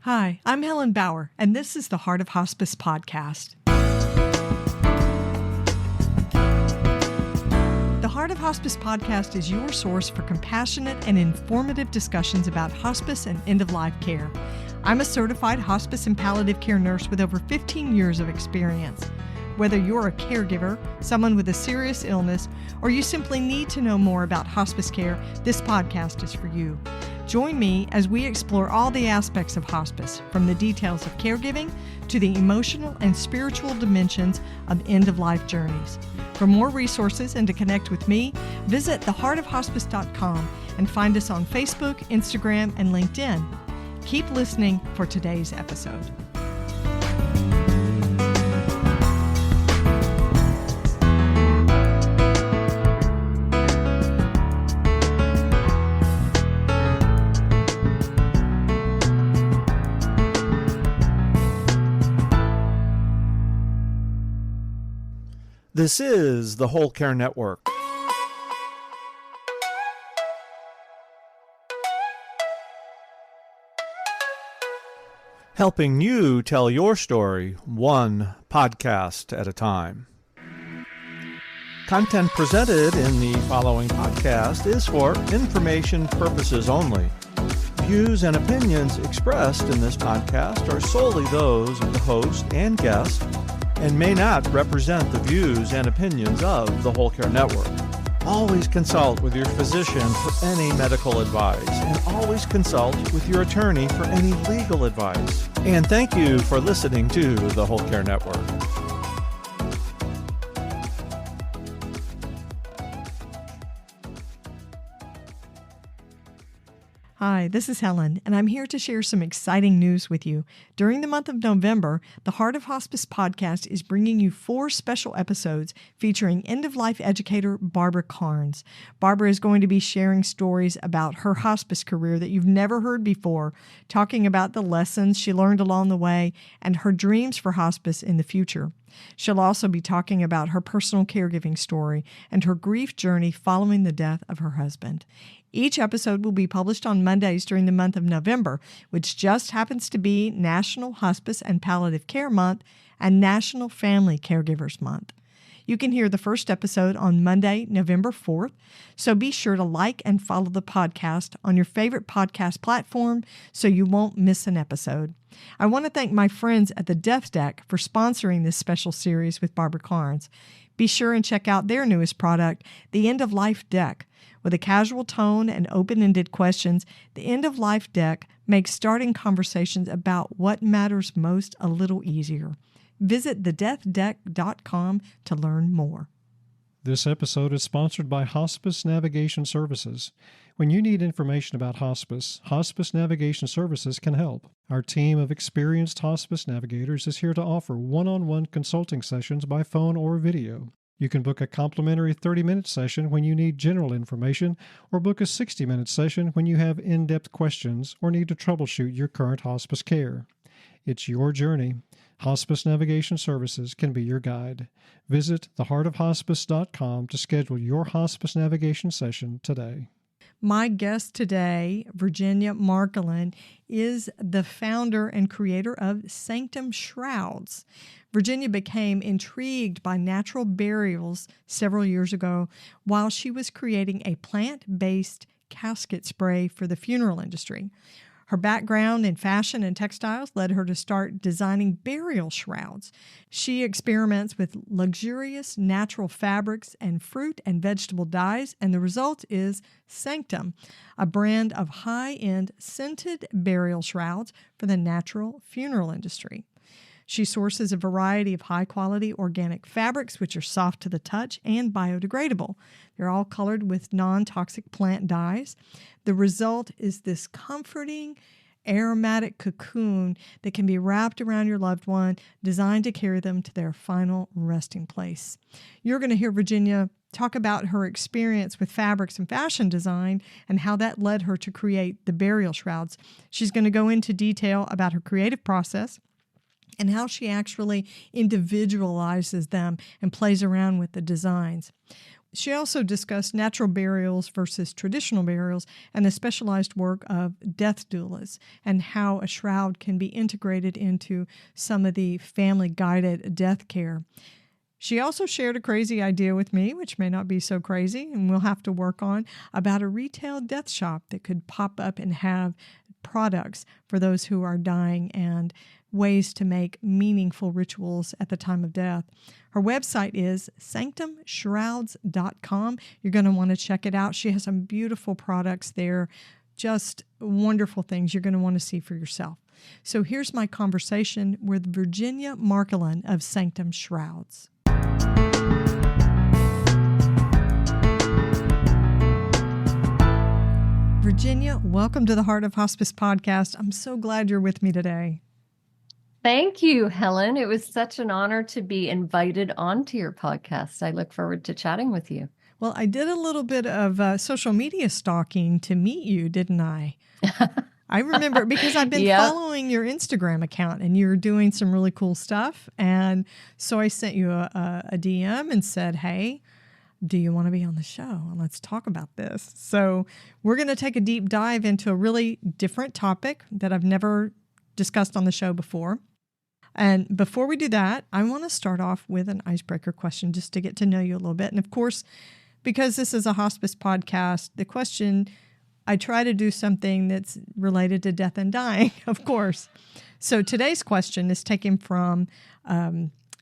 Hi, I'm Helen Bauer, and this is the Heart of Hospice podcast. The Heart of Hospice podcast is your source for compassionate and informative discussions about hospice and end-of-life care. I'm a certified hospice and palliative care nurse with over 15 years of experience. Whether you're a caregiver, someone with a serious illness, or you simply need to know more about hospice care, this podcast is for you. Join me as we explore all the aspects of hospice, from the details of caregiving to the emotional and spiritual dimensions of end-of-life journeys. For more resources and to connect with me, visit theheartofhospice.com and find us on Facebook, Instagram, and LinkedIn. Keep listening for today's episode. This is the Whole Care Network. Helping you tell your story one podcast at a time. Content presented in the following podcast is for information purposes only. Views and opinions expressed in this podcast are solely those of the host and guest and may not represent the views and opinions of the Whole Care Network. Always consult with your physician for any medical advice, and always consult with your attorney for any legal advice. And thank you for listening to the Whole Care Network. Hi, this is Helen, and I'm here to share some exciting news with you. During the month of November, the Heart of Hospice podcast is bringing you 4 special episodes featuring end-of-life educator Barbara Carnes. Barbara is going to be sharing stories about her hospice career that you've never heard before, talking about the lessons she learned along the way and her dreams for hospice in the future. She'll also be talking about her personal caregiving story and her grief journey following the death of her husband. Each episode will be published on Mondays during the month of November, which just happens to be National Hospice and Palliative Care Month and National Family Caregivers Month. You can hear the first episode on Monday, November 4th, so be sure to like and follow the podcast on your favorite podcast platform so you won't miss an episode. I want to thank my friends at the Death Deck for sponsoring this special series with Barbara Carnes. Be sure and check out their newest product, the End of Life Deck. With a casual tone and open-ended questions, the End of Life Deck makes starting conversations about what matters most a little easier. Visit thedeathdeck.com to learn more. This episode is sponsored by Hospice Navigation Services. When you need information about hospice, Hospice Navigation Services can help. Our team of experienced hospice navigators is here to offer one-on-one consulting sessions by phone or video. You can book a complimentary 30-minute session when you need general information, or book a 60-minute session when you have in-depth questions or need to troubleshoot your current hospice care. It's your journey. Hospice Navigation Services can be your guide. Visit theheartofhospice.com to schedule your hospice navigation session today. My guest today, Virginia Marcolin, is the founder and creator of Sanctum Shrouds. Virginia became intrigued by natural burials several years ago while she was creating a plant-based casket spray for the funeral industry. Her background in fashion and textiles led her to start designing burial shrouds. She experiments with luxurious natural fabrics and fruit and vegetable dyes, and the result is Sanctum, a brand of high-end scented burial shrouds for the natural funeral industry. She sources a variety of high-quality organic fabrics, which are soft to the touch and biodegradable. They're all colored with non-toxic plant dyes. The result is this comforting, aromatic cocoon that can be wrapped around your loved one, designed to carry them to their final resting place. You're going to hear Virginia talk about her experience with fabrics and fashion design and how that led her to create the burial shrouds. She's going to go into detail about her creative process and how she actually individualizes them and plays around with the designs. She also discussed natural burials versus traditional burials and the specialized work of death doulas and how a shroud can be integrated into some of the family-guided death care. She also shared a crazy idea with me, which may not be so crazy, and we'll have to work on, about a retail death shop that could pop up and have products for those who are dying and ways to make meaningful rituals at the time of death. Her website is sanctumshrouds.com. You're going to want to check it out. She has some beautiful products there, just wonderful things you're going to want to see for yourself. So here's my conversation with Virginia Marcolin of Sanctum Shrouds. Virginia, welcome to the Heart of Hospice podcast. I'm so glad you're with me today. Thank you, Helen. It was such an honor to be invited onto your podcast. I look forward to chatting with you. Well, I did a little bit of social media stalking to meet you, didn't I? I remember because I've been following your Instagram account and you're doing some really cool stuff. And so I sent you a DM and said, hey, do you want to be on the show? And let's talk about this. So we're going to take a deep dive into a really different topic that I've never discussed on the show before. And before we do that, I want to start off with an icebreaker question just to get to know you a little bit. And of course, because this is a hospice podcast, the question, I try to do something that's related to death and dying, of course. So today's question is taken from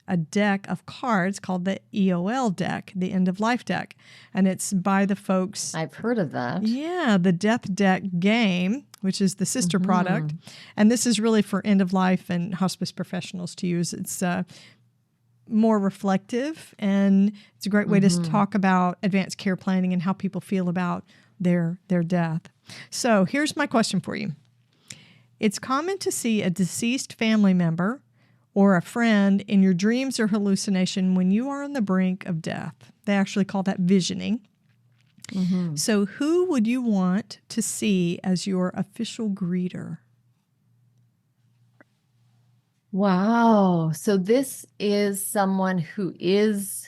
a deck of cards called the EOL deck, the End of Life deck. And it's by the folks. I've heard of that. Yeah, the Death Deck game, which is the sister product. And this is really for end of life and hospice professionals to use. It's more reflective, and it's a great way to talk about advanced care planning and how people feel about their death. So here's my question for you. It's common to see a deceased family member or a friend in your dreams or hallucination when you are on the brink of death. They actually call that visioning. So who would you want to see as your official greeter? Wow. So this is someone who is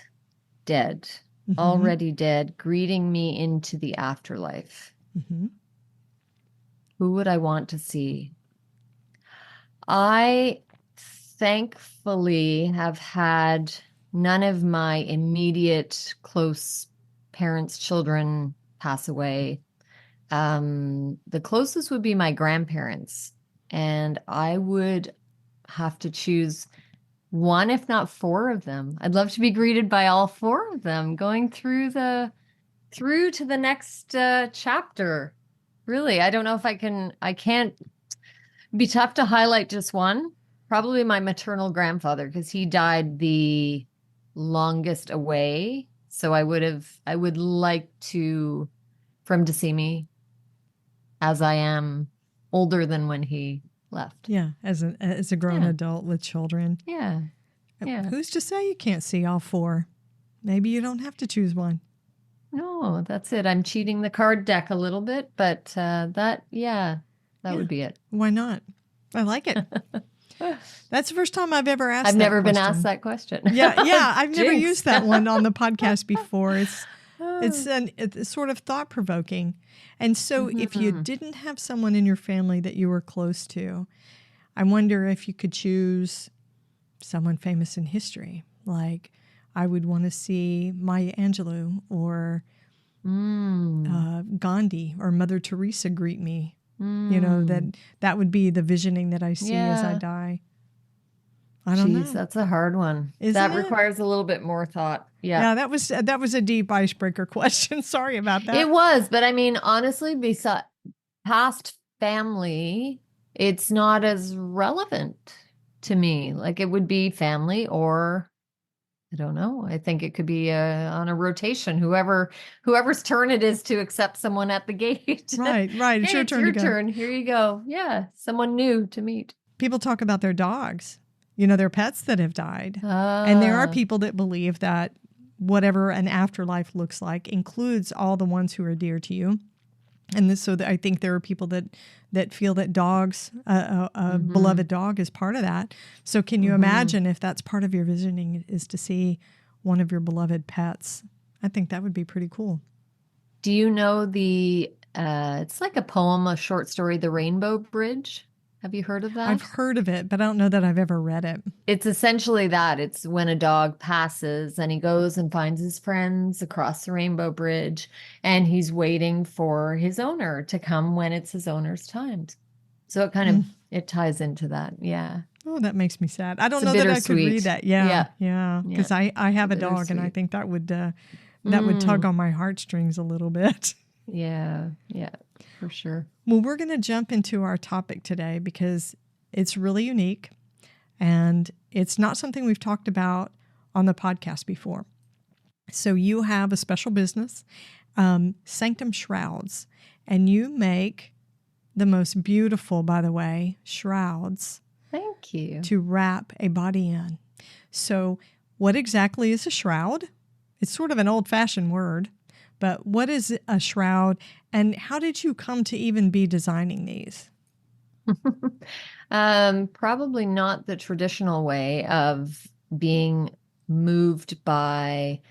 dead, already dead, greeting me into the afterlife. Who would I want to see? I thankfully have had none of my immediate close parents, children pass away. The closest would be my grandparents, and I would have to choose one, if not four of them. I'd love to be greeted by all four of them, going through to the next chapter. Really, I don't know if I can't. It'd be tough to highlight just one. Probably my maternal grandfather, because he died the longest away. So I would like for him to see me as I am, older than when he left. Yeah, as a grown adult with children. Yeah. Who's to say you can't see all four? Maybe you don't have to choose one. No, that's it. I'm cheating the card deck a little bit, but that would be it. Why not? I like it. That's the first time I've ever asked. I've never been question. asked that question. Yeah, I've never used that one on the podcast before. It's sort of thought provoking. And so, if you didn't have someone in your family that you were close to, I wonder if you could choose someone famous in history. Like, I would want to see Maya Angelou or Gandhi or Mother Teresa greet me. You know, that would be the visioning that I see as I die. I don't know. That's a hard one. Isn't it? Requires a little bit more thought. Yeah, that was a deep icebreaker question. Sorry about that. It was, but I mean, honestly, besides past family, it's not as relevant to me. Like it would be family, or I don't know. I think it could be on a rotation. Whoever's turn it is to accept someone at the gate. Right. It's Hey, your turn. Your turn. Here you go. Yeah, someone new to meet. People talk about their dogs. Their pets that have died. And there are people that believe that whatever an afterlife looks like includes all the ones who are dear to you. And I think there are people that feel that dogs, a beloved dog is part of that. So can you imagine if that's part of your visioning is to see one of your beloved pets I think that would be pretty cool. Do you know it's like a poem, a short story, The Rainbow Bridge? Have you heard of I've that? heard of it, but I don't know that I've ever read it. It's essentially that. It's when a dog passes and he goes and finds his friends across the Rainbow Bridge, and he's waiting for his owner to come when it's his owner's time. So it kind of it ties into that. Yeah. Oh, that makes me sad. I don't It's know that I could bittersweet. read that. Yeah, Yeah. because I have a dog, and I Bittersweet. think that would tug on my heartstrings a little bit. Yeah, for sure. Well, we're going to jump into our topic today because it's really unique, and it's not something we've talked about on the podcast before. So you have a special business, Sanctum Shrouds, and you make the most beautiful, by the way, shrouds Thank you. to wrap a body in. So what exactly is a shroud? It's sort of an old-fashioned word, but what is a shroud, and how did you come to even be designing these? Probably not the traditional way of being moved by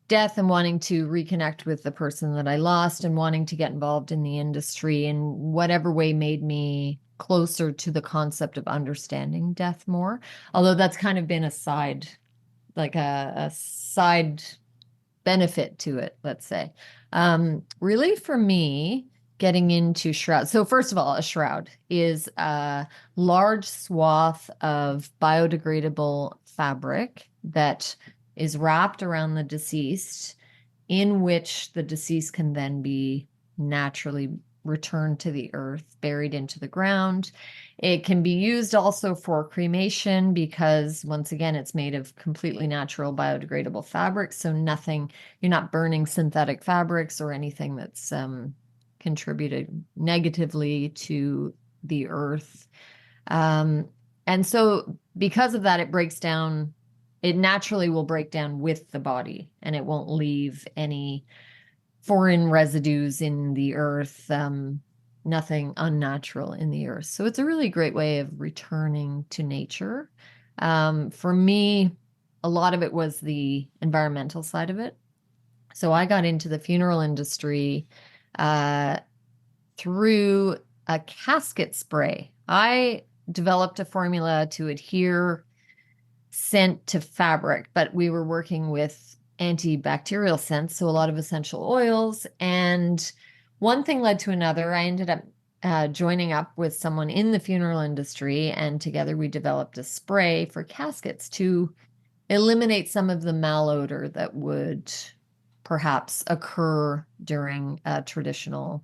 death and wanting to reconnect with the person that I lost and wanting to get involved in the industry in whatever way made me closer to the concept of understanding death more. Although that's kind of been a side, like a side benefit to it, let's say. Really, for me, getting into shrouds. So first of all, a shroud is a large swath of biodegradable fabric that is wrapped around the deceased, in which the deceased can then be naturally returned to the earth, buried into the ground. It can be used also for cremation because, once again, it's made of completely natural biodegradable fabric. So nothing, you're not burning synthetic fabrics or anything that's contributed negatively to the earth. And so because of that, it naturally will break down with the body, and it won't leave any foreign residues in the earth, nothing unnatural in the earth. So it's a really great way of returning to nature. For me, a lot of it was the environmental side of it. So I got into the funeral industry through a casket spray. I developed a formula to adhere scent to fabric, but we were working with antibacterial scents, so a lot of essential oils. And one thing led to another. I ended up joining up with someone in the funeral industry, and together we developed a spray for caskets to eliminate some of the malodor that would perhaps occur during a traditional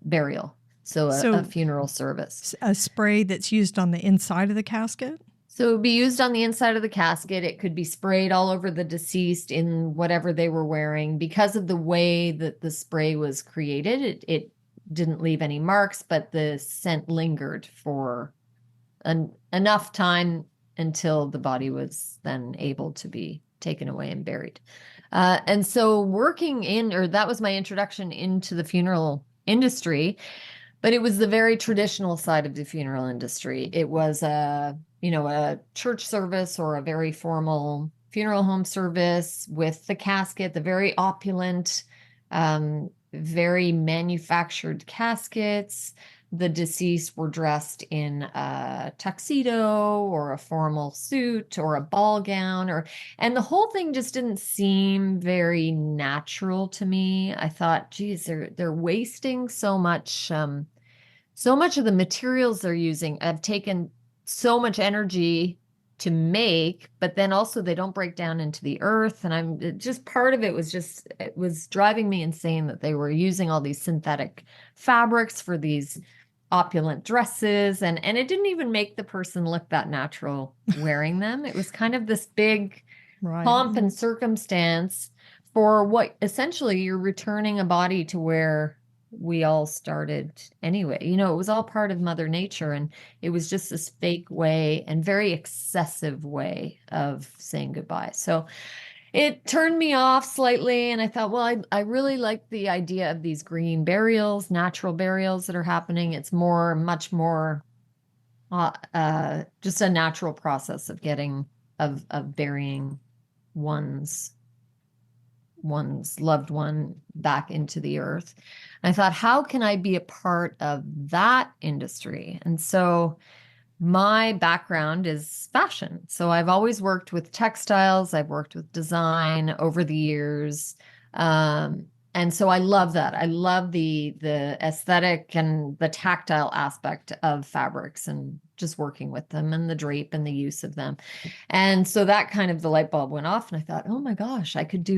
burial, so a funeral service. A spray that's used on the inside of the casket? So it would be used on the inside of the casket. It could be sprayed all over the deceased in whatever they were wearing. Because of the way that the spray was created, it didn't leave any marks, but the scent lingered for enough time until the body was then able to be taken away and buried. And so that was my introduction into the funeral industry, but it was the very traditional side of the funeral industry. It was a church service or a very formal funeral home service with the casket, the very opulent, very manufactured caskets. The deceased were dressed in a tuxedo or a formal suit or a ball gown, and the whole thing just didn't seem very natural to me. I thought, geez, they're wasting so much of the materials they're using have taken so much energy to make, but then also they don't break down into the earth. And part of it was driving me insane that they were using all these synthetic fabrics for these opulent dresses, and it didn't even make the person look that natural wearing them. It was kind of this big pomp and circumstance for what essentially you're returning a body to where we all started anyway. It was all part of Mother Nature, and it was just this fake way and very excessive way of saying goodbye. So it turned me off slightly, and I thought, well, I really like the idea of these green burials, natural burials that are happening. It's much more just a natural process of burying one's one's loved one back into the earth. And I thought, how can I be a part of that industry? And so my background is fashion. So I've always worked with textiles. I've worked with design over the years. And so I love that. I love the aesthetic and the tactile aspect of fabrics and just working with them and the drape and the use of them. And so that kind of the light bulb went off and I thought, oh my gosh, I could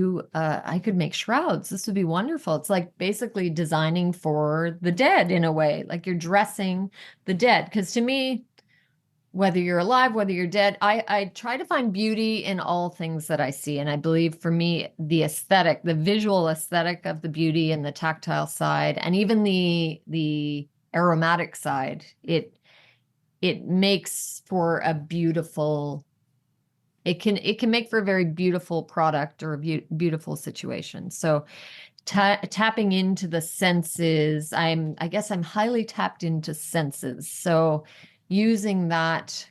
make shrouds. This would be wonderful. It's like basically designing for the dead in a way, like you're dressing the dead. Because to me, whether you're alive, whether you're dead, I try to find beauty in all things that I see. And I believe for me, the aesthetic, the visual aesthetic of the beauty and the tactile side, and even the aromatic side, it makes for a beautiful, it can make for a very beautiful product or a beautiful situation. So tapping into the senses, I guess I'm highly tapped into senses. So using that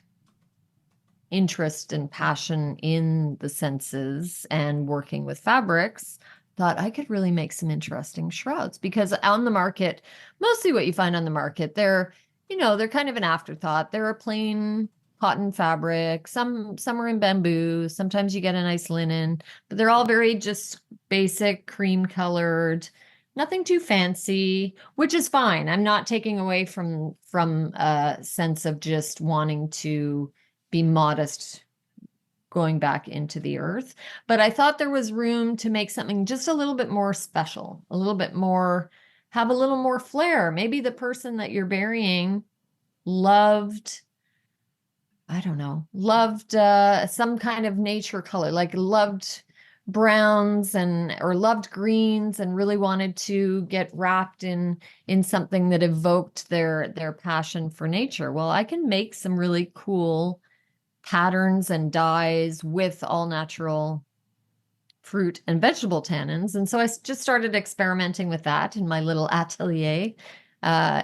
interest and passion in the senses and working with fabrics, thought I could really make some interesting shrouds, because on the market, mostly what you find on the market, they're kind of an afterthought. They're a plain cotton fabric. Some are in bamboo. Sometimes you get a nice linen, but they're all very just basic cream colored. Nothing too fancy, which is fine. I'm not taking away from a sense of just wanting to be modest going back into the earth. But I thought there was room to make something just a little bit more special, a little bit more, have a little more flair. Maybe the person that you're burying loved, I don't know, loved some kind of nature color, like loved browns or loved greens and really wanted to get wrapped in something that evoked their passion for nature. Well, I can make some really cool patterns and dyes with all natural fruit and vegetable tannins. And so I just started experimenting with that in my little atelier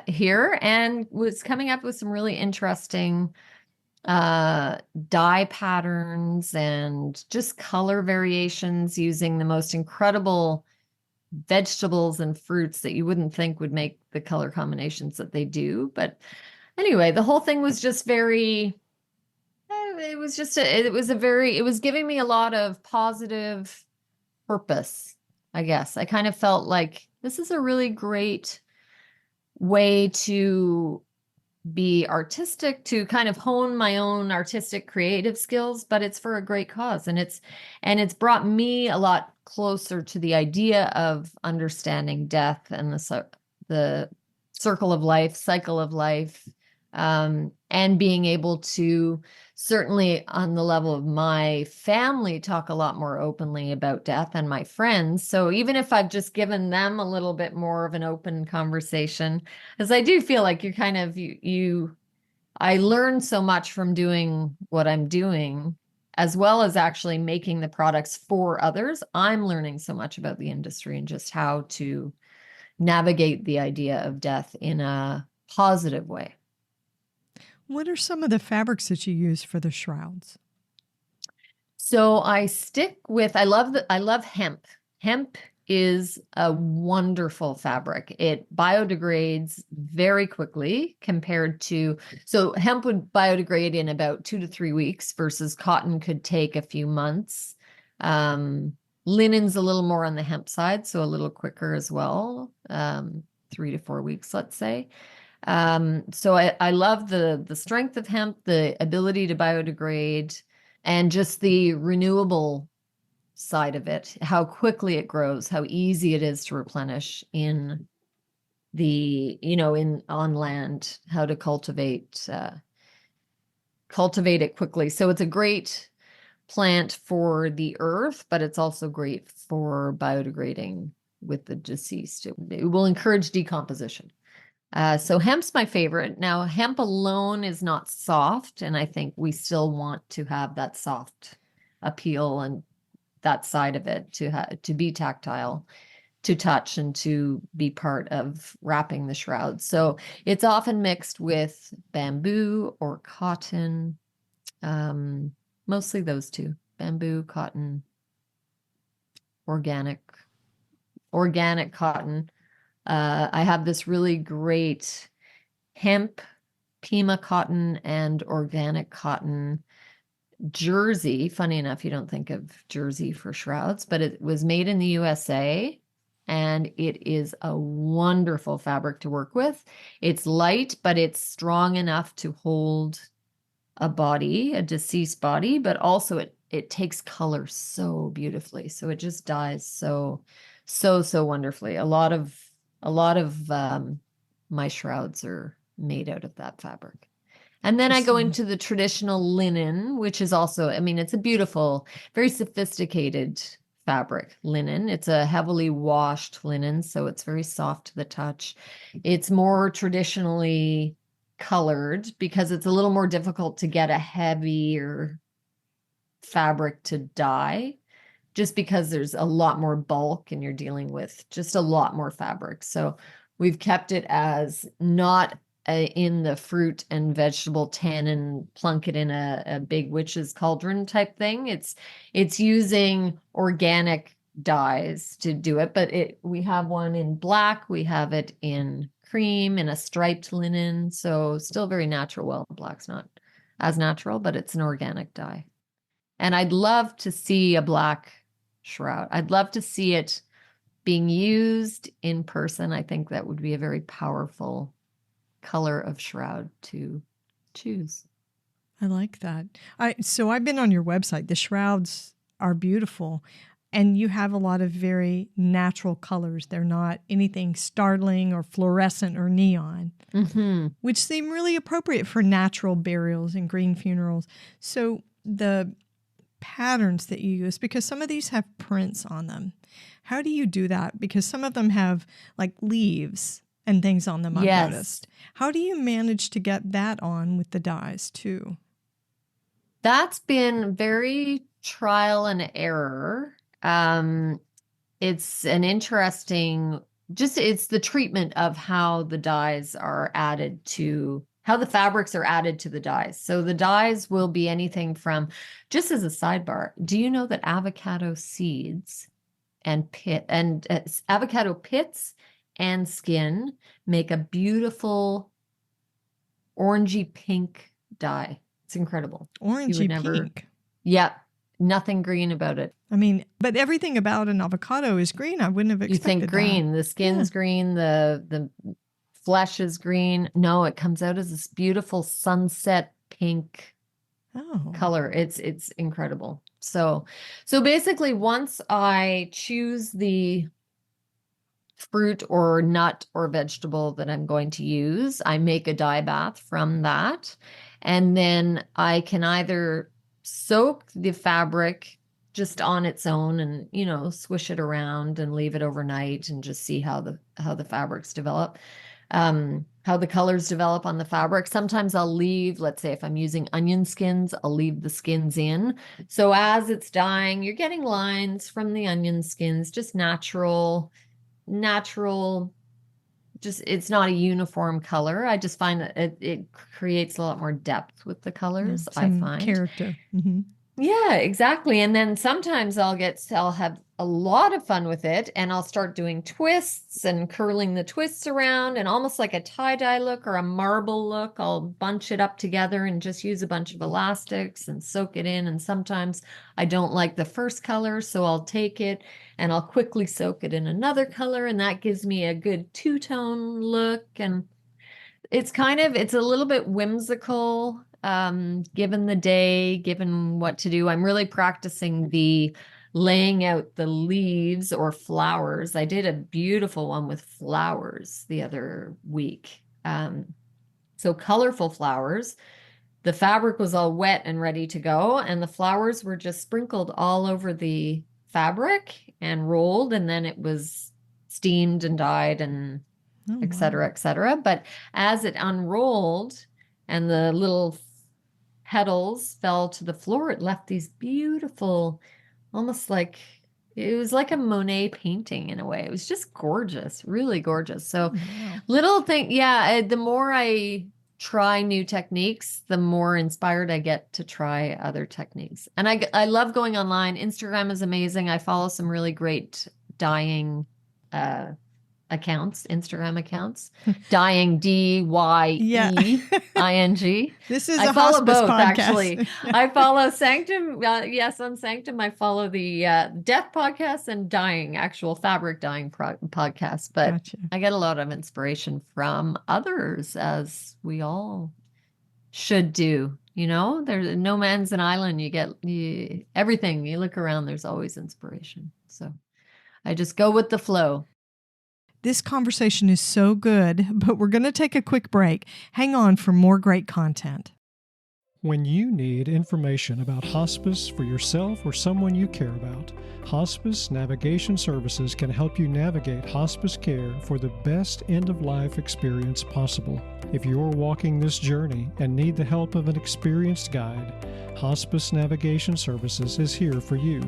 here, and was coming up with some really interesting dye patterns and just color variations using the most incredible vegetables and fruits that you wouldn't think would make the color combinations that they do. But anyway, the whole thing was just very, it was giving me a lot of positive purpose, I guess. I kind of felt like this is a really great way to be artistic, to kind of hone my own artistic creative skills, but it's for a great cause. And it's brought me a lot closer to the idea of understanding death and the circle of life, cycle of life, and being able to, certainly on the level of my family, talk a lot more openly about death, and my friends. So even if I've just given them a little bit more of an open conversation, as I do feel like you're kind of, I learn so much from doing what I'm doing, as well as actually making the products for others. I'm learning so much about the industry and just how to navigate the idea of death in a positive way. What are some of the fabrics that you use for the shrouds? So I love hemp. Hemp is a wonderful fabric. It biodegrades very quickly so hemp would biodegrade in about 2 to 3 weeks versus cotton could take a few months. Linen's a little more on the hemp side, so a little quicker as well, 3 to 4 weeks, let's say. So I love the strength of hemp, the ability to biodegrade, and just the renewable side of it, how quickly it grows, how easy it is to replenish on land, how to cultivate it quickly. So it's a great plant for the earth, but it's also great for biodegrading with the deceased. It will encourage decomposition. So hemp's my favorite. Now, hemp alone is not soft, and I think we still want to have that soft appeal and that side of it to be tactile, to touch, and to be part of wrapping the shroud. So it's often mixed with bamboo or cotton, mostly those two, bamboo, cotton, organic cotton. I have this really great hemp, Pima cotton, and organic cotton jersey. Funny enough, you don't think of jersey for shrouds, but it was made in the USA, and it is a wonderful fabric to work with. It's light, but it's strong enough to hold a body, a deceased body, but also it takes color so beautifully. So it just dyes so wonderfully. A lot of my shrouds are made out of that fabric. And then I go into the traditional linen, which is also, I mean, it's a beautiful, very sophisticated fabric linen. It's a heavily washed linen, so it's very soft to the touch. It's more traditionally colored because it's a little more difficult to get a heavier fabric to dye, just because there's a lot more bulk and you're dealing with just a lot more fabric. So we've kept it as not in the fruit and vegetable tin and plunk it in a big witch's cauldron type thing. It's using organic dyes to do it, but we have one in black, we have it in cream, in a striped linen, so still very natural. Well, black's not as natural, but it's an organic dye. And I'd love to see a black shroud. I'd love to see it being used in person. I think that would be a very powerful color of shroud to choose. I like that. So I've been on your website. The shrouds are beautiful, and you have a lot of very natural colors. They're not anything startling or fluorescent or neon, which seem really appropriate for natural burials and green funerals. So the patterns that you use, because some of these have prints on them, how do you do that? Because some of them have like leaves and things on them, I've noticed. How do you manage to get that on with the dyes too? That's been very trial and error. It's an interesting, it's the treatment of how the dyes are added to, how the fabrics are added to the dyes. So the dyes will be anything from, just as a sidebar, do you know that avocado seeds and avocado pits and skin make a beautiful orangey pink dye? It's incredible. Orangey pink. Yeah, nothing green about it. I mean, but everything about an avocado is green. I wouldn't have expected that. You think green, the skin's green, the flesh is green. No, it comes out as this beautiful sunset pink color. It's incredible. So basically, once I choose the fruit or nut or vegetable that I'm going to use, I make a dye bath from that. And then I can either soak the fabric just on its own and, swish it around and leave it overnight and just see how the fabrics develop, how the colors develop on the fabric. Sometimes I'll leave, let's say if I'm using onion skins, I'll leave the skins in. So as it's dyeing, you're getting lines from the onion skins, just natural, just, it's not a uniform color. I just find that it creates a lot more depth with the colors. I find character. Yeah, exactly. And then sometimes I'll have a lot of fun with it, and I'll start doing twists and curling the twists around, and almost like a tie-dye look or a marble look. I'll bunch it up together and just use a bunch of elastics and soak it in. And sometimes I don't like the first color, so I'll take it and I'll quickly soak it in another color, and that gives me a good two-tone look. And it's a little bit whimsical, given the day, given what to do. I'm really practicing the laying out the leaves or flowers. I did a beautiful one with flowers the other week. So colorful flowers. The fabric was all wet and ready to go, and the flowers were just sprinkled all over the fabric and rolled, and then it was steamed and dyed and et cetera, et cetera. But as it unrolled and the little petals fell to the floor, it left these beautiful, almost like, it was like a Monet painting in a way. It was just gorgeous, really gorgeous. So little thing, the more I try new techniques, the more inspired I get to try other techniques. And I love going online. Instagram is amazing. I follow some really great dyeing Instagram accounts. Dyeing, DYEING. This is I a follow hospice both, podcast. actually. I follow Sanctum. Yes, on Sanctum, I follow the death podcast and dyeing, actual fabric dyeing podcast. But Gotcha. I get a lot of inspiration from others, as we all should do. There's no man's an island. You get everything. You look around, there's always inspiration. So I just go with the flow. This conversation is so good, but we're going to take a quick break. Hang on for more great content. When you need information about hospice for yourself or someone you care about, Hospice Navigation Services can help you navigate hospice care for the best end-of-life experience possible. If you're walking this journey and need the help of an experienced guide, Hospice Navigation Services is here for you.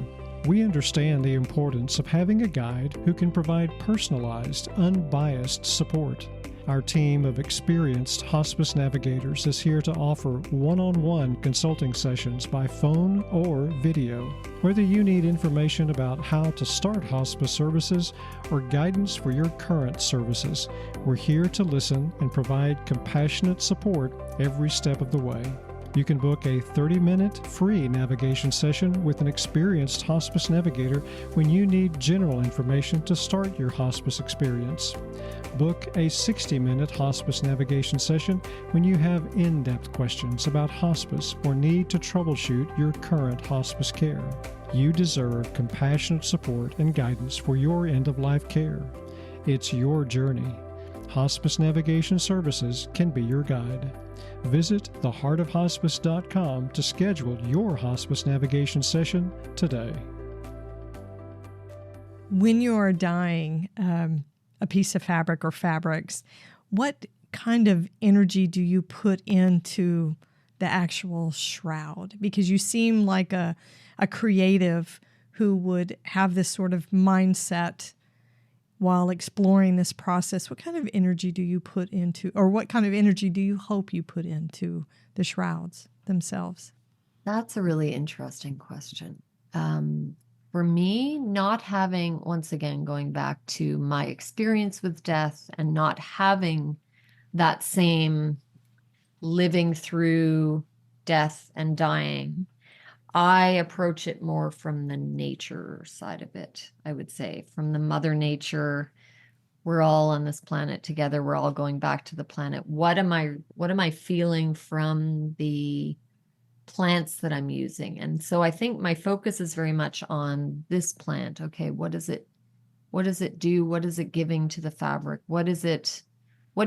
We understand the importance of having a guide who can provide personalized, unbiased support. Our team of experienced hospice navigators is here to offer one-on-one consulting sessions by phone or video. Whether you need information about how to start hospice services or guidance for your current services, we're here to listen and provide compassionate support every step of the way. You can book a 30-minute free navigation session with an experienced hospice navigator when you need general information to start your hospice experience. Book a 60-minute hospice navigation session when you have in-depth questions about hospice or need to troubleshoot your current hospice care. You deserve compassionate support and guidance for your end-of-life care. It's your journey. Hospice Navigation Services can be your guide. Visit theheartofhospice.com to schedule your hospice navigation session today. When you are dyeing a piece of fabric or fabrics, what kind of energy do you put into the actual shroud? Because you seem like a creative who would have this sort of mindset while exploring this process. What kind of energy do you put into, or what kind of energy do you hope you put into the shrouds themselves? That's a really interesting question. For me, not having, once again, going back to my experience with death and not having that same living through death and dying, I approach it more from the nature side of it, I would say, from the mother nature. We're all on this planet together. We're all going back to the planet. What am I feeling from the plants that I'm using? And so I think my focus is very much on this plant. Okay, what does it do? What is it giving to the fabric? What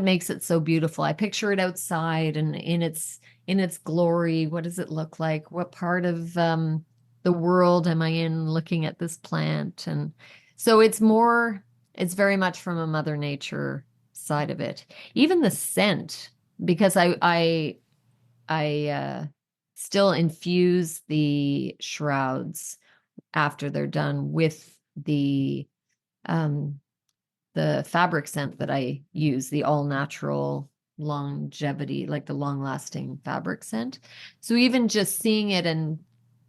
makes it so beautiful? I picture it outside and in its glory. What does it look like? What part of the world am I in looking at this plant? And so it's very much from a mother nature side of it. Even the scent, because I still infuse the shrouds after they're done with the fabric scent that I use, the all natural longevity, like the long lasting fabric scent. So even just seeing it and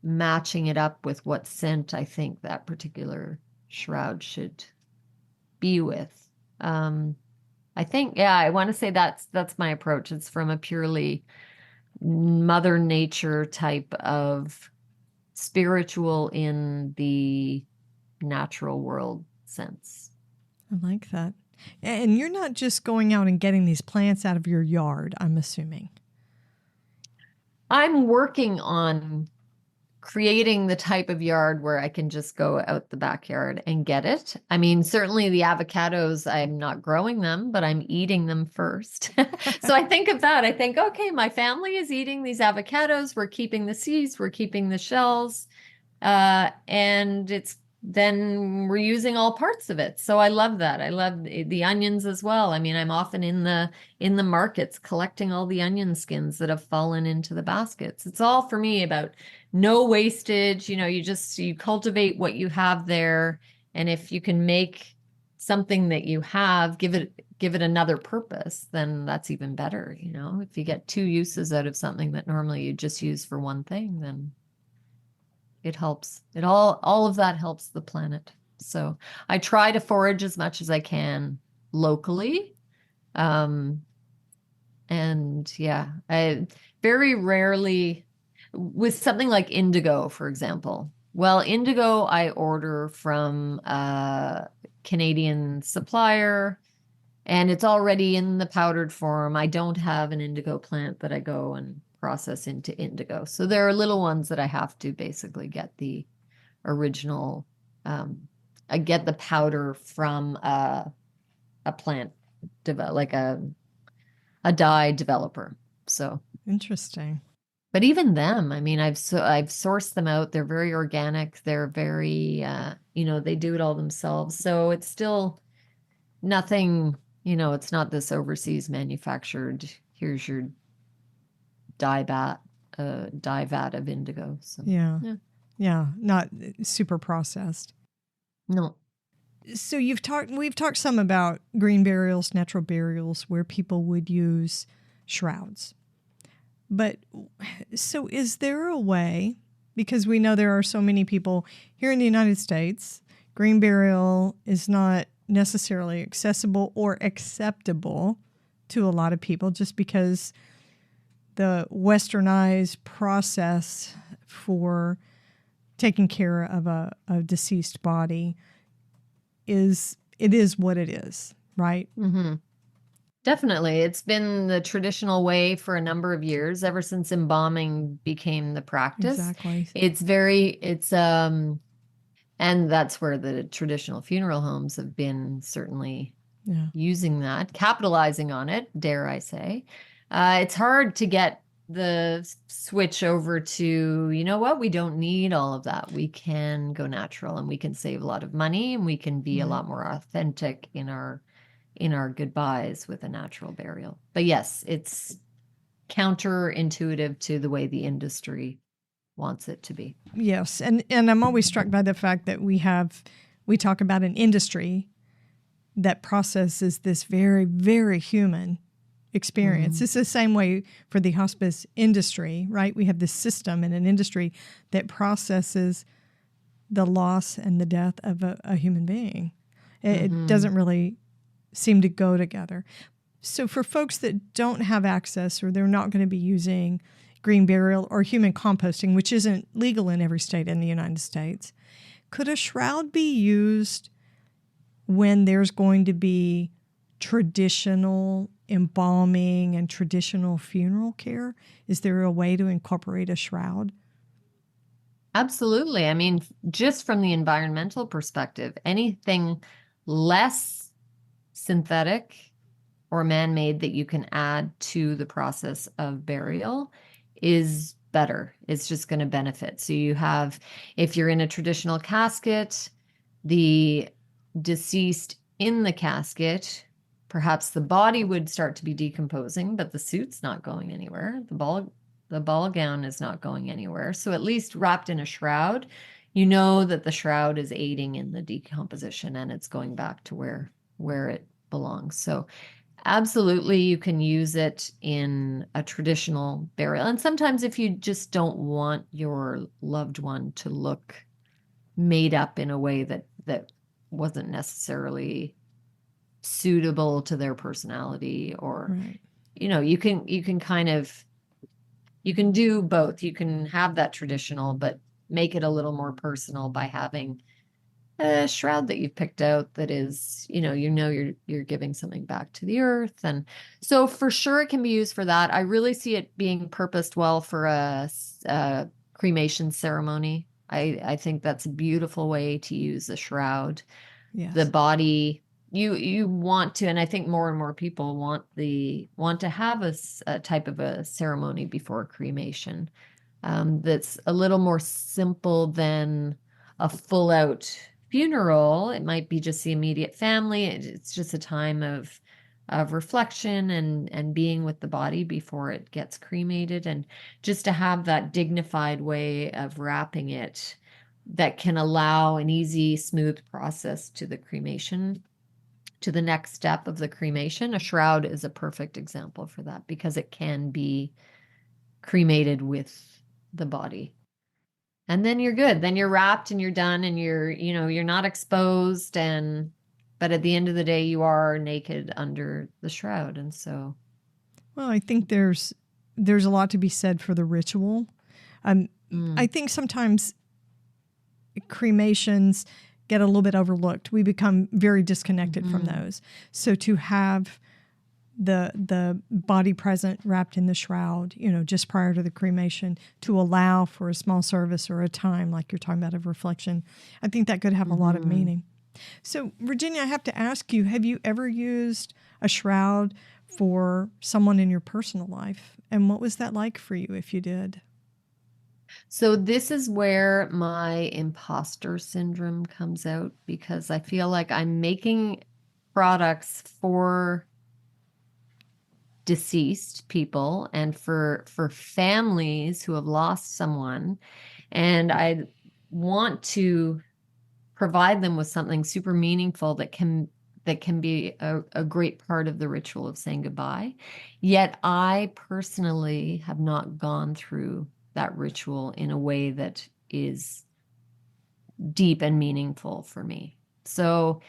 matching it up with what scent I think that particular shroud should be with. I think, I want to say that's my approach. It's from a purely mother nature type of spiritual in the natural world sense. I like that. And you're not just going out and getting these plants out of your yard, I'm assuming. I'm working on creating the type of yard where I can just go out the backyard and get it. I mean, certainly the avocados, I'm not growing them, but I'm eating them first. So I think of that. I think, okay, my family is eating these avocados. We're keeping the seeds, we're keeping the shells, and then we're using all parts of it. So I love that. I love the onions as well. I mean, I'm often in the markets collecting all the onion skins that have fallen into the baskets. It's all for me about no wastage. You cultivate what you have there. And if you can make something that you have, give it another purpose, then that's even better. If you get 2 uses out of something that normally you just use for one thing, then it helps. It all of that helps the planet. So I try to forage as much as I can locally. And yeah, I very rarely, with something like indigo, for example. Well, indigo I order from a Canadian supplier, and it's already in the powdered form. I don't have an indigo plant that I go and process into indigo. So there are little ones that I have to basically get the original, I get the powder from a plant, like a dye developer. So Interesting. but even them, I mean, I've sourced them out. They're very organic. They're very, they do it all themselves. So it's still nothing, it's not this overseas manufactured, here's your dye vat of indigo. So Yeah. Not super processed. no. So we've talked some about green burials, natural burials, where people would use shrouds. But so is there a way, because we know there are so many people here in the United States, green burial is not necessarily accessible or acceptable to a lot of people just because the westernized process for taking care of a deceased body is what it is, right? Mm-hmm. Definitely. It's been the traditional way for a number of years, ever since embalming became the practice. Exactly. And that's where the traditional funeral homes have been certainly using that, capitalizing on it, dare I say. It's hard to get the switch over to, you know what, we don't need all of that. We can go natural, and we can save a lot of money, and we can be a lot more authentic in our goodbyes with a natural burial. But yes, it's counterintuitive to the way the industry wants it to be. Yes, and I'm always struck by the fact that we talk about an industry that processes this very, very human experience. It's the same way for the hospice industry, right? We have this system in an industry that processes the loss and the death of a human being. It doesn't really seem to go together. So for folks that don't have access, or they're not going to be using green burial or human composting, which isn't legal in every state in the United States, could a shroud be used when there's going to be traditional embalming and traditional funeral care? Is there a way to incorporate a shroud? Absolutely. I mean, just from the environmental perspective, anything less synthetic or man-made that you can add to the process of burial is better. It's just going to benefit. So you have, if you're in a traditional casket, the deceased in the casket, perhaps the body would start to be decomposing, but the suit's not going anywhere. The ball gown is not going anywhere. So at least wrapped in a shroud, you know that the shroud is aiding in the decomposition, and it's going back to where it belongs. So absolutely, you can use it in a traditional burial. And sometimes if you just don't want your loved one to look made up in a way that wasn't necessarily suitable to their personality, or you can kind of, you can do both. You can have that traditional, but make it a little more personal by having a shroud that you've picked out that is, you're giving something back to the earth. And so for sure it can be used for that. I really see it being purposed well for a cremation ceremony. I think that's a beautiful way to use a shroud. Yes. The body, you want to, and I think more and more people want to have a type of a ceremony before cremation that's a little more simple than a full out funeral. It might be just the immediate family. It's just a time of reflection and being with the body before it gets cremated, and just to have that dignified way of wrapping it that can allow an easy, smooth process to the cremation to the next step of the cremation. A shroud is a perfect example for that because it can be cremated with the body. And then you're good. Then you're wrapped and you're done and you're not exposed, but at the end of the day you are naked under the shroud. And so, well, I think there's a lot to be said for the ritual. I think sometimes cremations get a little bit overlooked. We become very disconnected from those. So to have the body present wrapped in the shroud, just prior to the cremation, to allow for a small service or a time like you're talking about of reflection, I think that could have a lot of meaning. So, Virginia, I have to ask you, have you ever used a shroud for someone in your personal life? And what was that like for you if you did? So this is where my imposter syndrome comes out, because I feel like I'm making products for deceased people and for families who have lost someone, and I want to provide them with something super meaningful that can be a great part of the ritual of saying goodbye. Yet I personally have not gone through that ritual in a way that is deep and meaningful for me. So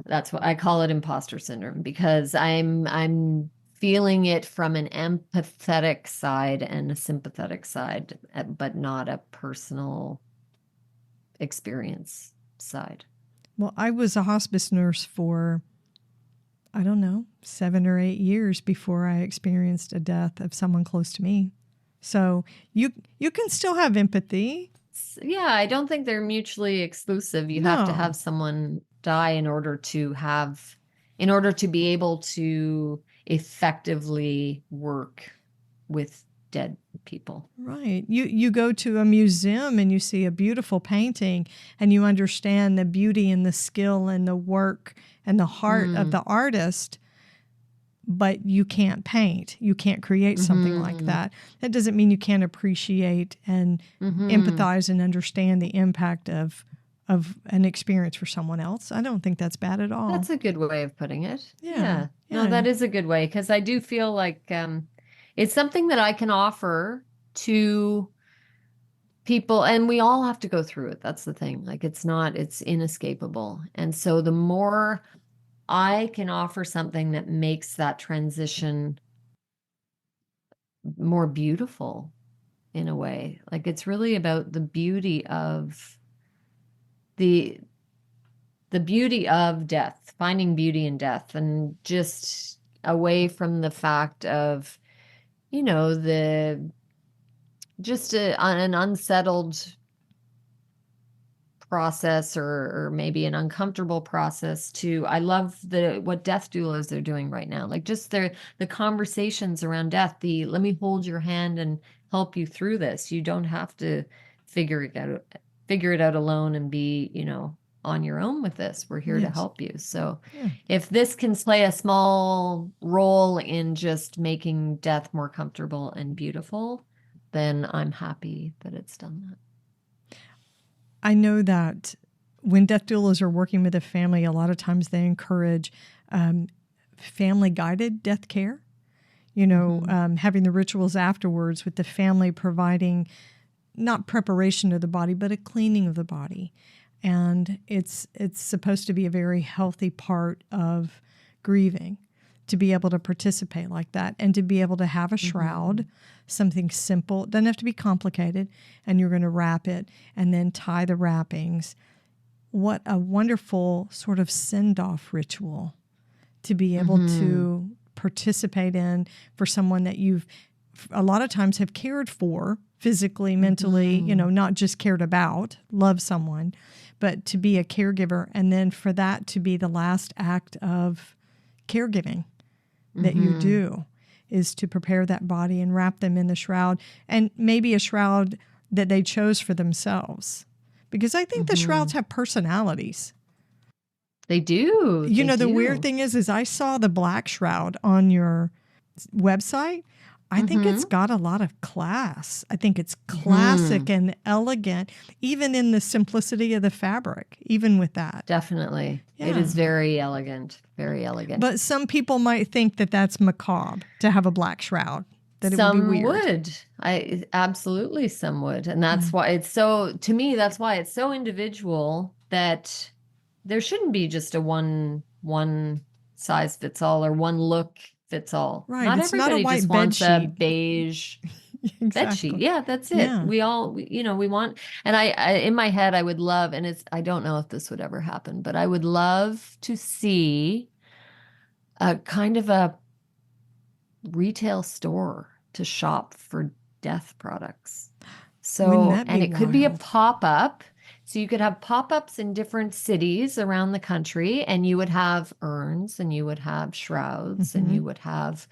that's what I call it, imposter syndrome, because I'm feeling it from an empathetic side and a sympathetic side, but not a personal experience side. Well, I was a hospice nurse for, 7 or 8 years before I experienced a death of someone close to me. So you can still have empathy. Yeah, I don't think they're mutually exclusive. You have to have someone die in order to be able to effectively work with dead people. Right. You go to a museum and you see a beautiful painting and you understand the beauty and the skill and the work and the heart of the artist, but you can't paint. You can't create something like that. That doesn't mean you can't appreciate and empathize and understand the impact of an experience for someone else. I don't think that's bad at all. That's a good way of putting it. Yeah. No, that is a good way, because I do feel like it's something that I can offer to people, and we all have to go through it. That's the thing. Like, it's inescapable. And so the more I can offer something that makes that transition more beautiful in a way, like, it's really about the beauty of the beauty of death, finding beauty in death, and just away from the fact of, an unsettled process or maybe an uncomfortable process, to, I love what death doulas are doing right now. Like, just the conversations around death, let me hold your hand and help you through this. You don't have to figure it out alone and be, on your own with this. We're here to help you. So if this can play a small role in just making death more comfortable and beautiful, then I'm happy that it's done that. I know that when death doulas are working with a family, a lot of times they encourage family-guided death care. Having the rituals afterwards with the family providing not preparation of the body, but a cleaning of the body. And it's supposed to be a very healthy part of grieving, to be able to participate like that and to be able to have a shroud, something simple. It doesn't have to be complicated, and you're going to wrap it and then tie the wrappings. What a wonderful sort of send-off ritual to be able to participate in for someone that you've a lot of times have cared for physically, mentally, not just cared about, love someone, but to be a caregiver, and then for that to be the last act of caregiving that you do is to prepare that body and wrap them in the shroud, and maybe a shroud that they chose for themselves. Because I think the shrouds have personalities. They do. The weird thing is I saw the black shroud on your website. I think it's got a lot of class. I think it's classic and elegant, even in the simplicity of the fabric, even with that. Definitely. Yeah. It is very elegant, very elegant. But some people might think that that's macabre to have a black shroud, that it would be weird. Absolutely some would. And that's why it's so, to me, that's why it's so individual that there shouldn't be just a one size fits all or one look fits all. Right. Not it's everybody not a white just bed wants a sheet. beige Exactly. bed sheet. Yeah, that's it. Yeah. We all, we want, and I in my head, I would love, and I don't know if this would ever happen, but I would love to see a kind of a retail store to shop for death products. Wouldn't So, that be and it could be a wild? pop-up. So you could have pop-ups in different cities around the country, and you would have urns, and you would have shrouds, and you would have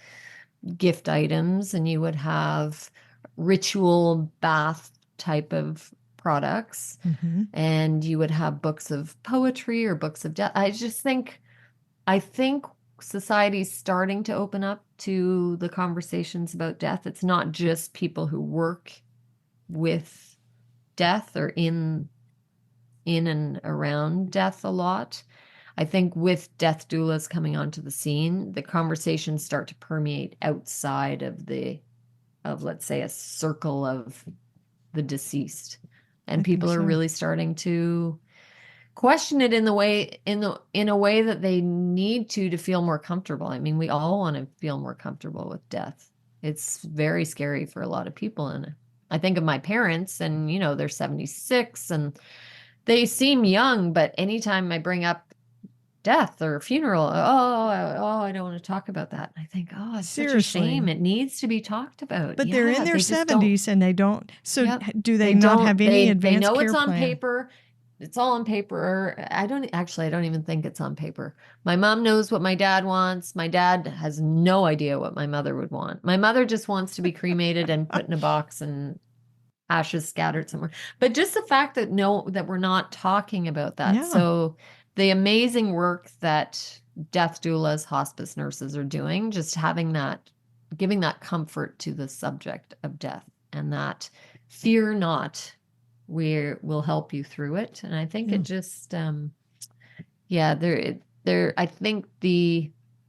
gift items, and you would have ritual bath type of products, and you would have books of poetry or books of death. I think society's starting to open up to the conversations about death. It's not just people who work with death or in and around death a lot. I think with death doulas coming onto the scene, the conversations start to permeate outside of let's say a circle of the deceased, and people are really starting to question it in a way that they need to feel more comfortable. I mean, we all want to feel more comfortable with death. It's very scary for a lot of people, and I think of my parents, and they're 76 and they seem young, but anytime I bring up death or a funeral, I don't want to talk about that. And I think, it's Seriously. such a shame. It needs to be talked about. But they're in their they just don't. 70s and they don't. So Yep. do they not have any advanced They know care it's on plan? paper. It's all on paper. I don't even think it's on paper. My mom knows what my dad wants. My dad has no idea what my mother would want. My mother just wants to be cremated and put in a box and ashes scattered somewhere. But just the fact that we're not talking about that. Yeah. So the amazing work that death doulas, hospice nurses are doing, just giving that comfort to the subject of death, and that fear not, we'll help you through it. And I think it just, I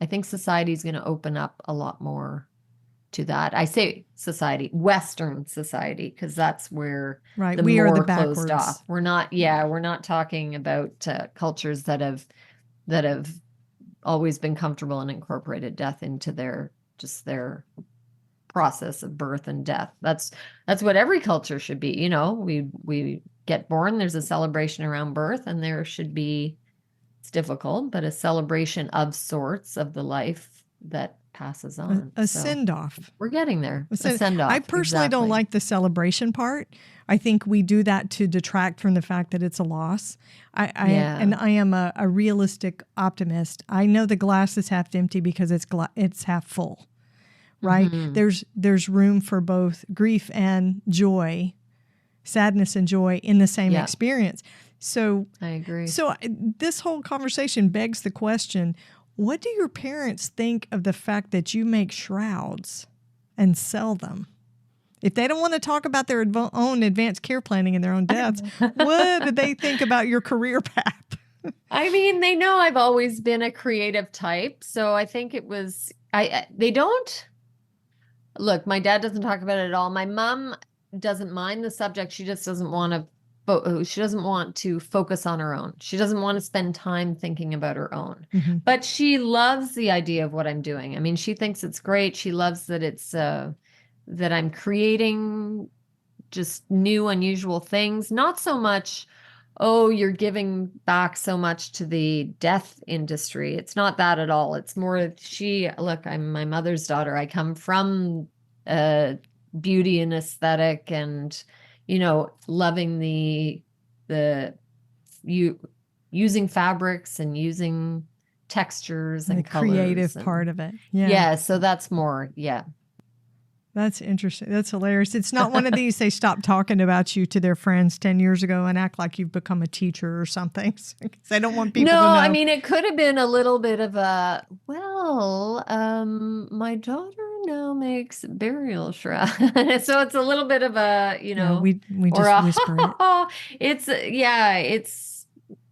think society is going to open up a lot more to that. I say society, Western society, because that's where we are the closed backwards. off. We're not talking about cultures that have always been comfortable and incorporated death into their process of birth and death. That's what every culture should be. We get born, there's a celebration around birth, and there should be, it's difficult, but a celebration of sorts of the life that passes on. A send-off. We're getting there. A send-off. I personally don't like the celebration part. I think we do that to detract from the fact that it's a loss. And I am a realistic optimist. I know the glass is half empty because it's half full, right? There's room for both grief and joy, sadness and joy in the same experience. So I agree. So this whole conversation begs the question, what do your parents think of the fact that you make shrouds and sell them? If they don't want to talk about their own advanced care planning and their own deaths, what do they think about your career path? I mean, they know I've always been a creative type. So I think it was, they don't, look, my dad doesn't talk about it at all. My mom doesn't mind the subject. She just doesn't want to focus on her own. She doesn't want to spend time thinking about her own. But she loves the idea of what I'm doing. I mean, she thinks it's great. She loves that it's that I'm creating just new, unusual things. Not so much, you're giving back so much to the death industry. It's not that at all. It's more, I'm my mother's daughter. I come from beauty and aesthetic and loving using fabrics and using textures and the colors. Creative part of it. Yeah. Yeah. So that's more. Yeah. That's interesting. That's hilarious. It's not one of these, they stop talking about you to their friends 10 years ago and act like you've become a teacher or something. They don't want people to know. No, I mean, it could have been a little bit of my daughter now makes burial shroud? So it's a little bit of a, Yeah, we or just a, whisper it.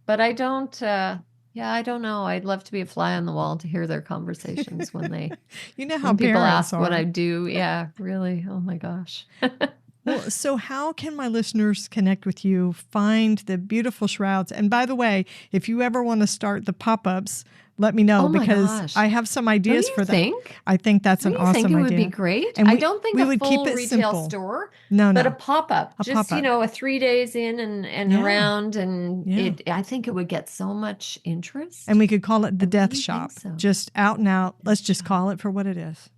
but I don't, I don't know. I'd love to be a fly on the wall to hear their conversations You know how when people parents ask what are. I do. Yeah, really. Oh my gosh. Well, so how can my listeners connect with you, find the beautiful shrouds? And by the way, if you ever want to start the pop-ups, let me know Oh my because gosh. I have some Don't ideas you for that. think? I think that's Don't an you think awesome it would be idea. great? And I don't think we a would keep full it retail simple. store, No, but no. a pop-up. A Just, pop-up. a 3 days in and Yeah. around, and Yeah. I think it would get so much interest. And we could call it the I death really shop. think so. Just out and out. Let's just shop. call it for what it is.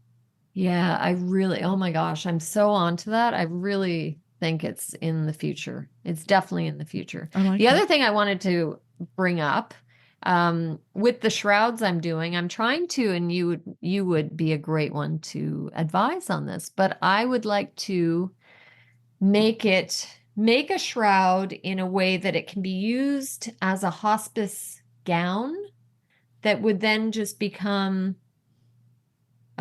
Yeah, oh my gosh, I'm so onto that. I really think it's in the future. It's definitely in the future. I like The it. other thing I wanted to bring up, with the shrouds I'm doing, I'm trying to, and you would be a great one to advise on this, but I would like to make a shroud in a way that it can be used as a hospice gown that would then just become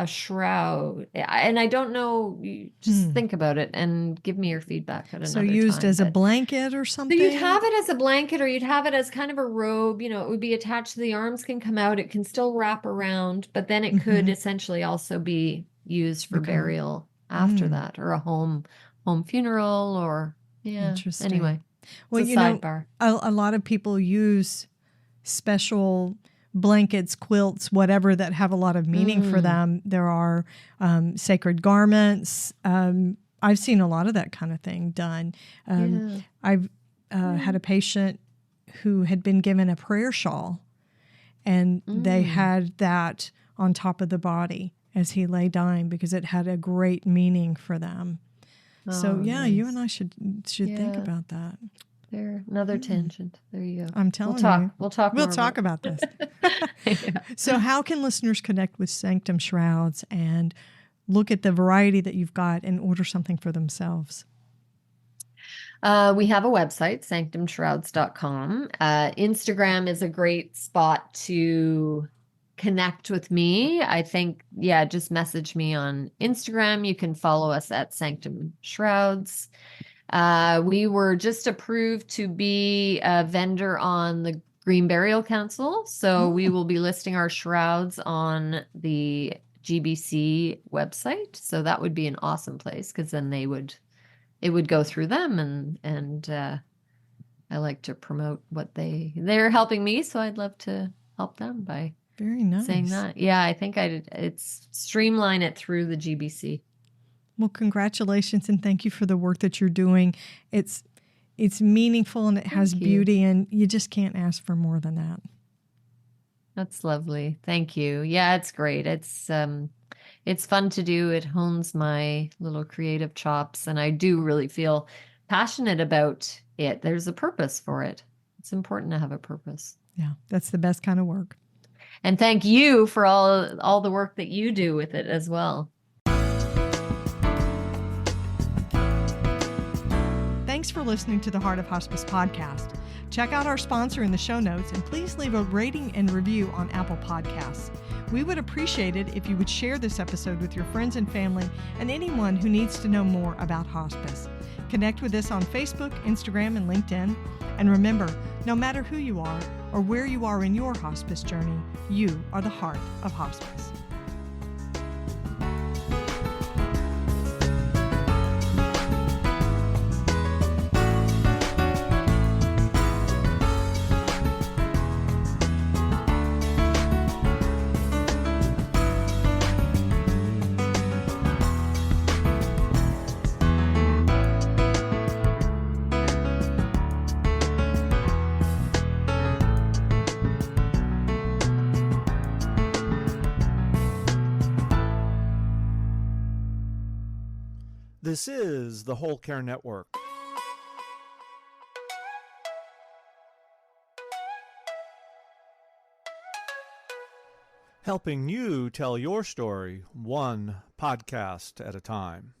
a shroud. And I don't know, you just think about it and give me your feedback at another So used time. as a But blanket or so something? you'd have it as a blanket, or you'd have it as kind of a robe, it would be attached to the arms, can come out, it can still wrap around, but then it could essentially also be used for burial after that, or a home funeral, or Interesting. Anyway, Well, it's a sidebar. A lot of people use special blankets, quilts, whatever, that have a lot of meaning for them. There are sacred garments. I've seen a lot of that kind of thing done. I've had a patient who had been given a prayer shawl, and they had that on top of the body as he lay dying because it had a great meaning for them. So Nice. you and I should think about that. There, another tangent. There you go. I'm telling you. We'll talk about this. So how can listeners connect with Sanctum Shrouds and look at the variety that you've got and order something for themselves? We have a website, sanctumshrouds.com. Instagram is a great spot to connect with me. I think, just message me on Instagram. You can follow us at Sanctum Shrouds. We were just approved to be a vendor on the Green Burial Council. So we will be listing our shrouds on the GBC website. So that would be an awesome place, because then it would go through them, and I like to promote what they're helping me. So I'd love to help them by very nice saying that. Yeah, I think it's streamline it through the GBC. Well, congratulations, and thank you for the work that you're doing. It's meaningful, and it has beauty, and you just can't ask for more than that. That's lovely. Thank you. Yeah, it's great. It's fun to do. It hones my little creative chops, and I do really feel passionate about it. There's a purpose for it. It's important to have a purpose. Yeah, that's the best kind of work. And thank you for all the work that you do with it as well. Thanks for listening to the Heart of Hospice podcast. Check out our sponsor in the show notes, and please leave a rating and review on Apple Podcasts. We would appreciate it if you would share this episode with your friends and family and anyone who needs to know more about hospice. Connect with us on Facebook, Instagram, and LinkedIn. And remember, no matter who you are or where you are in your hospice journey, you are the heart of hospice. This is the Whole Care Network. Helping you tell your story one podcast at a time.